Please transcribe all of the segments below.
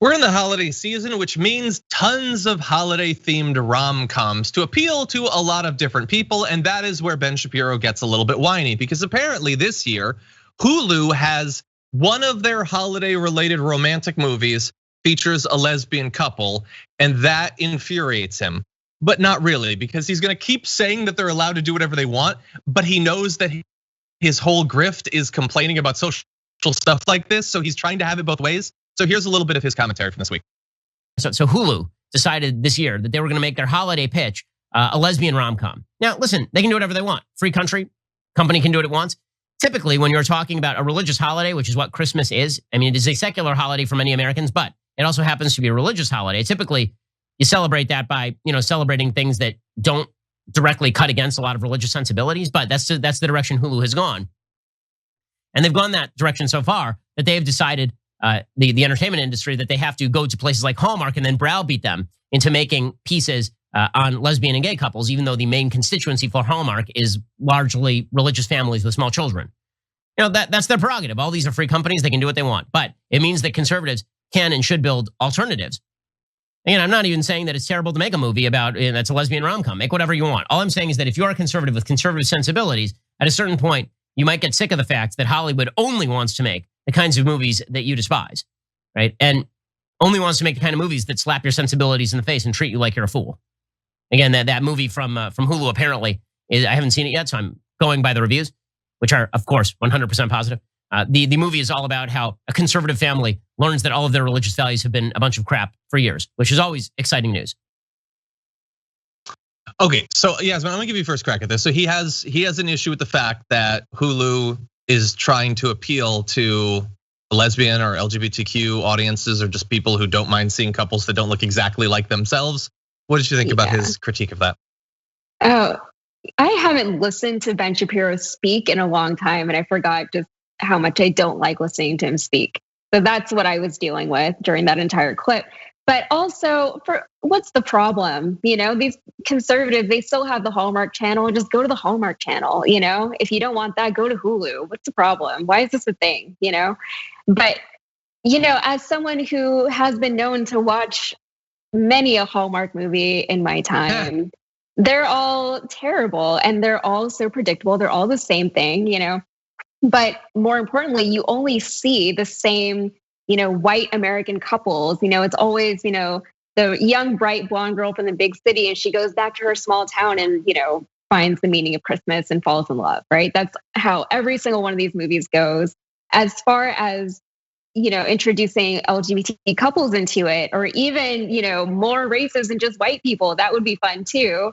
We're in the holiday season, which means tons of holiday themed rom-coms to appeal to a lot of different people. And that is where Ben Shapiro gets a little bit whiny, because apparently this year, Hulu has one of their holiday related romantic movies features a lesbian couple, and that infuriates him. But not really, because he's gonna keep saying that they're allowed to do whatever they want, but he knows that his whole grift is complaining about social stuff like this, so he's trying to have it both ways. So here's a little bit of his commentary from this week. So Hulu decided this year that they were going to make their holiday pitch a lesbian rom-com. Now, listen, they can do whatever they want. Free country, company can do what it wants. Typically, when you're talking about a religious holiday, which is what Christmas is, I mean, it is a secular holiday for many Americans, but it also happens to be a religious holiday. Typically, you celebrate that by, celebrating things that don't directly cut against a lot of religious sensibilities, but that's the direction Hulu has gone. And they've gone that direction so far that they have decided, the entertainment industry, that they have to go to places like Hallmark and then browbeat them into making pieces on lesbian and gay couples, even though the main constituency for Hallmark is largely religious families with small children. That's their prerogative. All these are free companies, they can do what they want. But it means that conservatives can and should build alternatives. Again, I'm not even saying that it's terrible to make a movie about that's a lesbian rom-com. Make whatever you want. All I'm saying is that if you're a conservative with conservative sensibilities, at a certain point, you might get sick of the fact that Hollywood only wants to make the kinds of movies that you despise, right? And only wants to make the kind of movies that slap your sensibilities in the face and treat you like you're a fool. Again, that movie from Hulu apparently is, I haven't seen it yet, so I'm going by the reviews, which are, of course, 100% positive. The movie is all about how a conservative family learns that all of their religious values have been a bunch of crap for years, which is always exciting news. Okay, so Yasmin, I'm gonna give you first crack at this. So he has an issue with the fact that Hulu is trying to appeal to lesbian or LGBTQ audiences, or just people who don't mind seeing couples that don't look exactly like themselves. What did you think about his critique of that? Oh, I haven't listened to Ben Shapiro speak in a long time, and I forgot just how much I don't like listening to him speak. So that's what I was dealing with during that entire clip. But also, for what's the problem? These conservatives, they still have the Hallmark channel. Just go to the Hallmark channel. If you don't want that, go to Hulu. What's the problem? Why is this a thing? But as someone who has been known to watch many a Hallmark movie in my time, they're all terrible and they're all so predictable. They're all the same thing. But more importantly, you only see the same white American couples. It's always, the young, bright blonde girl from the big city, and she goes back to her small town and, finds the meaning of Christmas and falls in love, right? That's how every single one of these movies goes. As far as, introducing LGBT couples into it, or even, more races than just white people, that would be fun too.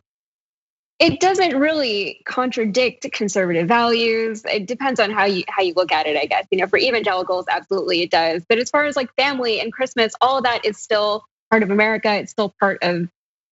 It doesn't really contradict conservative values. It depends on how you look at it, I guess. For evangelicals, absolutely it does. But as far as like family and Christmas, all of that is still part of America. It's still part of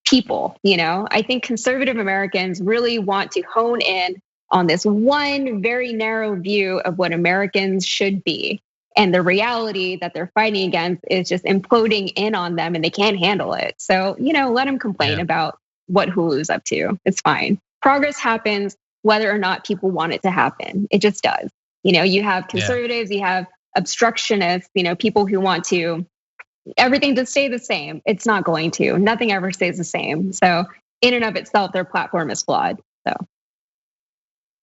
people. I think conservative Americans really want to hone in on this one very narrow view of what Americans should be. And the reality that they're fighting against is just imploding in on them, and they can't handle it. So, let them complain about what Hulu's up to. It's fine. Progress happens whether or not people want it to happen. It just does. You have conservatives, you have obstructionists, people who want everything to stay the same. It's not going to. Nothing ever stays the same. So in and of itself, their platform is flawed. So.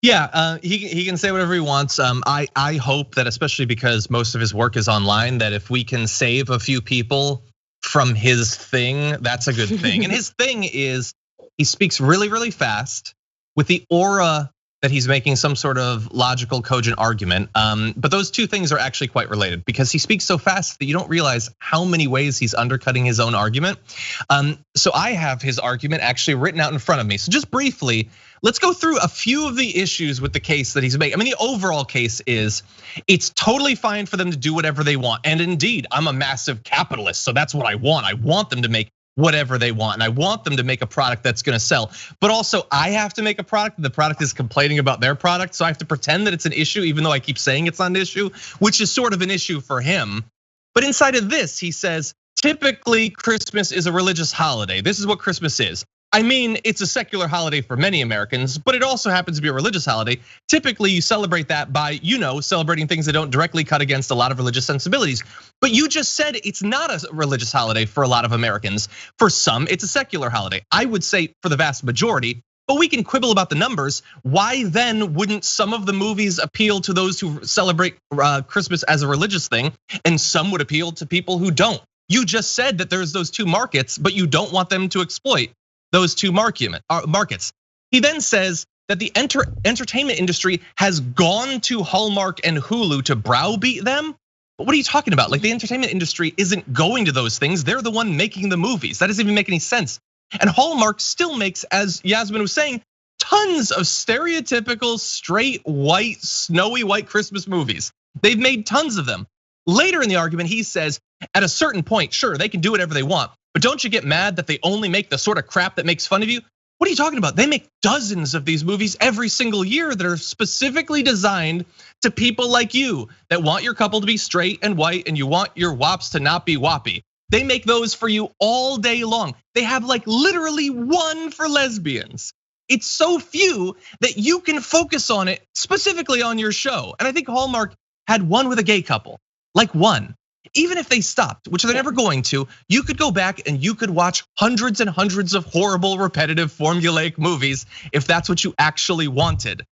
Yeah, he can say whatever he wants. I hope that, especially because most of his work is online, that if we can save a few people from his thing, that's a good thing. And his thing is he speaks really, really fast with the aura that he's making some sort of logical, cogent argument. But those two things are actually quite related, because he speaks so fast that you don't realize how many ways he's undercutting his own argument. So I have his argument actually written out in front of me. So just briefly, let's go through a few of the issues with the case that he's making. I mean, the overall case is it's totally fine for them to do whatever they want. And indeed, I'm a massive capitalist, so that's what I want. I want them to make whatever they want, and I want them to make a product that's gonna sell. But also, I have to make a product, and the product is complaining about their product, so I have to pretend that it's an issue, even though I keep saying it's not an issue, which is sort of an issue for him. But inside of this, he says, typically Christmas is a religious holiday. This is what Christmas is. I mean, it's a secular holiday for many Americans, but it also happens to be a religious holiday. Typically, you celebrate that by, celebrating things that don't directly cut against a lot of religious sensibilities. But you just said it's not a religious holiday for a lot of Americans. For some, it's a secular holiday. I would say for the vast majority, but we can quibble about the numbers. Why then wouldn't some of the movies appeal to those who celebrate Christmas as a religious thing, and some would appeal to people who don't? You just said that there's those two markets, but you don't want them to exploit those two markets. He then says that the entertainment industry has gone to Hallmark and Hulu to browbeat them. But what are you talking about? Like, the entertainment industry isn't going to those things. They're the one making the movies. That doesn't even make any sense. And Hallmark still makes, as Yasmin was saying, tons of stereotypical, straight, white, snowy white Christmas movies. They've made tons of them. Later in the argument, he says, at a certain point, sure, they can do whatever they want. But don't you get mad that they only make the sort of crap that makes fun of you? What are you talking about? They make dozens of these movies every single year that are specifically designed to people like you that want your couple to be straight and white and you want your wops to not be woppy. They make those for you all day long. They have like literally one for lesbians. It's so few that you can focus on it specifically on your show. And I think Hallmark had one with a gay couple, like one. Even if they stopped, which they're never going to, you could go back and you could watch hundreds and hundreds of horrible, repetitive, formulaic movies if that's what you actually wanted.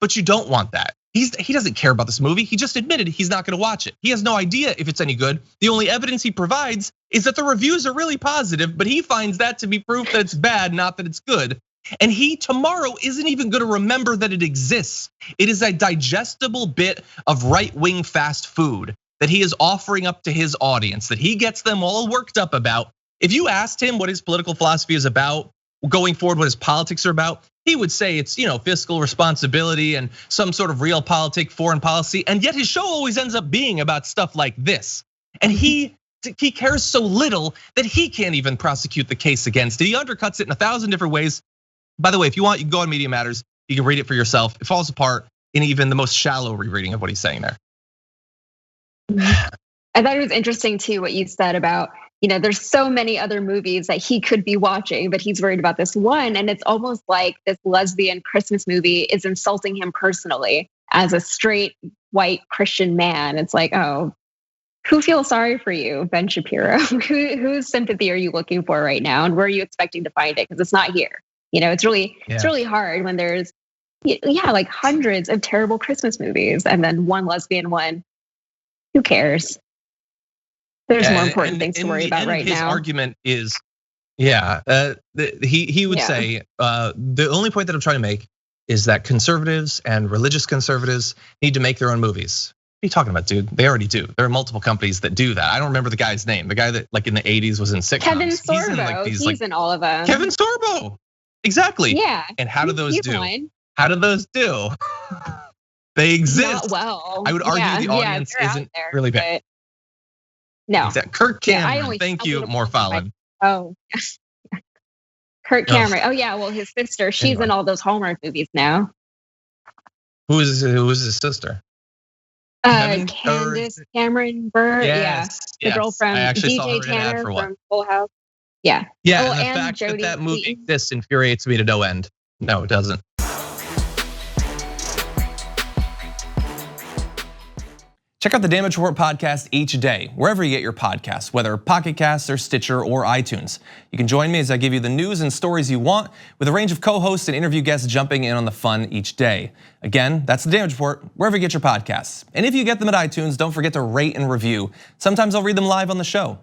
But you don't want that. He doesn't care about this movie. He just admitted he's not gonna watch it. He has no idea if it's any good. The only evidence he provides is that the reviews are really positive, but he finds that to be proof that it's bad, not that it's good. And he tomorrow isn't even gonna remember that it exists. It is a digestible bit of right-wing fast food that he is offering up to his audience, that he gets them all worked up about. If you asked him what his political philosophy is about, going forward, what his politics are about, he would say it's fiscal responsibility and some sort of realpolitik, foreign policy. And yet his show always ends up being about stuff like this. And he cares so little that he can't even prosecute the case against it. He undercuts it in 1,000 different ways. By the way, if you want, you can go on Media Matters. You can read it for yourself. It falls apart in even the most shallow rereading of what he's saying there. I thought it was interesting too what you said about, there's so many other movies that he could be watching, but he's worried about this one. And it's almost like this lesbian Christmas movie is insulting him personally as a straight white Christian man. It's like, oh, who feels sorry for you, Ben Shapiro? Whose sympathy are you looking for right now? And where are you expecting to find it? Because it's not here. It's really hard when there's like hundreds of terrible Christmas movies and then one lesbian one. Who cares? There's more important things to worry about right now. His argument is, he would say the only point that I'm trying to make is that conservatives and religious conservatives need to make their own movies. What are you talking about, dude? They already do. There are multiple companies that do that. I don't remember the guy's name. The guy that like in the 80s was in sitcoms. Kevin Sorbo. He's in all of them. Kevin Sorbo. Exactly. Yeah. And how do those do? How do those do? They exist. Not well. I would argue the audience isn't really bad. No. Exactly. Kirk Cameron, thank you, more Fallon. Oh, Kirk Cameron. Oh yeah, well his sister, she's in all those Hallmark movies now. Who is his sister? Candace Cameron Bure. Yes, the girl from DJ Tanner from Full House. Yeah. Yeah, and the fact that movie exists infuriates me to no end. No, it doesn't. Check out the Damage Report podcast each day, wherever you get your podcasts, whether Pocket Casts or Stitcher or iTunes. You can join me as I give you the news and stories you want, with a range of co-hosts and interview guests jumping in on the fun each day. Again, that's the Damage Report, wherever you get your podcasts. And if you get them at iTunes, don't forget to rate and review. Sometimes I'll read them live on the show.